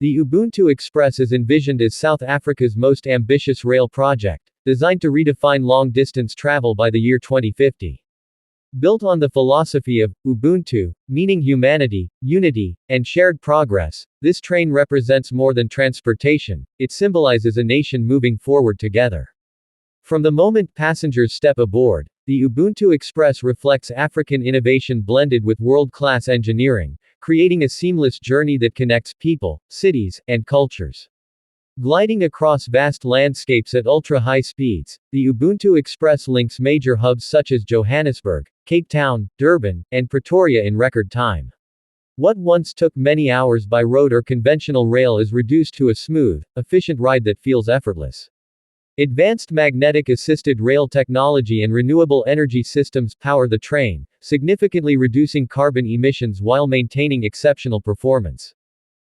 The Ubuntu Express is envisioned as South Africa's most ambitious rail project, designed to redefine long-distance travel by the year 2050. Built on the philosophy of Ubuntu, meaning humanity, unity, and shared progress, this train represents more than transportation, it symbolizes a nation moving forward together. From the moment passengers step aboard, the Ubuntu Express reflects African innovation blended with world-class engineering, creating a seamless journey that connects people, cities, and cultures. Gliding across vast landscapes at ultra-high speeds, the Ubuntu Express links major hubs such as Johannesburg, Cape Town, Durban, and Pretoria in record time. What once took many hours by road or conventional rail is reduced to a smooth, efficient ride that feels effortless. Advanced magnetic-assisted rail technology and renewable energy systems power the train, significantly reducing carbon emissions while maintaining exceptional performance.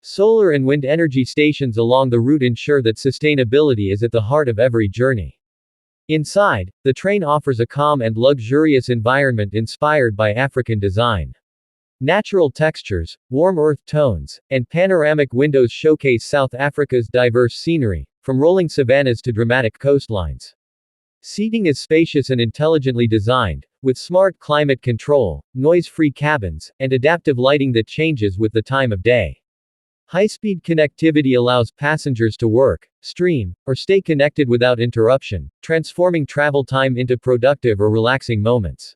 Solar and wind energy stations along the route ensure that sustainability is at the heart of every journey. Inside, the train offers a calm and luxurious environment inspired by African design. Natural textures, warm earth tones, and panoramic windows showcase South Africa's diverse scenery, from rolling savannas to dramatic coastlines. Seating is spacious and intelligently designed, with smart climate control, noise-free cabins, and adaptive lighting that changes with the time of day. High-speed connectivity allows passengers to work, stream, or stay connected without interruption, transforming travel time into productive or relaxing moments.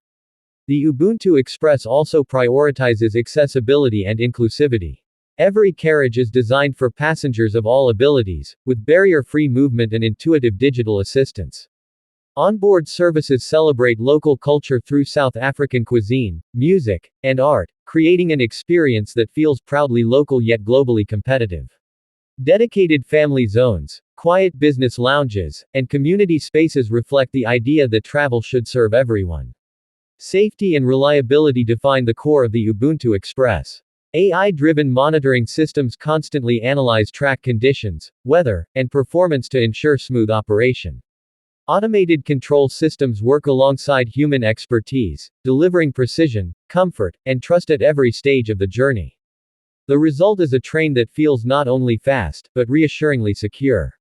The Ubuntu Express also prioritizes accessibility and inclusivity. Every carriage is designed for passengers of all abilities, with barrier-free movement and intuitive digital assistance. Onboard services celebrate local culture through South African cuisine, music, and art, creating an experience that feels proudly local yet globally competitive. Dedicated family zones, quiet business lounges, and community spaces reflect the idea that travel should serve everyone. Safety and reliability define the core of the Ubuntu Express. AI-driven monitoring systems constantly analyze track conditions, weather, and performance to ensure smooth operation. Automated control systems work alongside human expertise, delivering precision, comfort, and trust at every stage of the journey. The result is a train that feels not only fast, but reassuringly secure.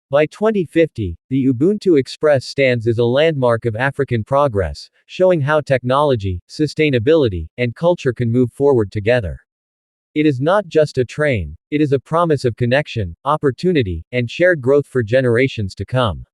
By 2050, the Ubuntu Express stands as a landmark of African progress, showing how technology, sustainability, and culture can move forward together. It is not just a train, it is a promise of connection, opportunity, and shared growth for generations to come.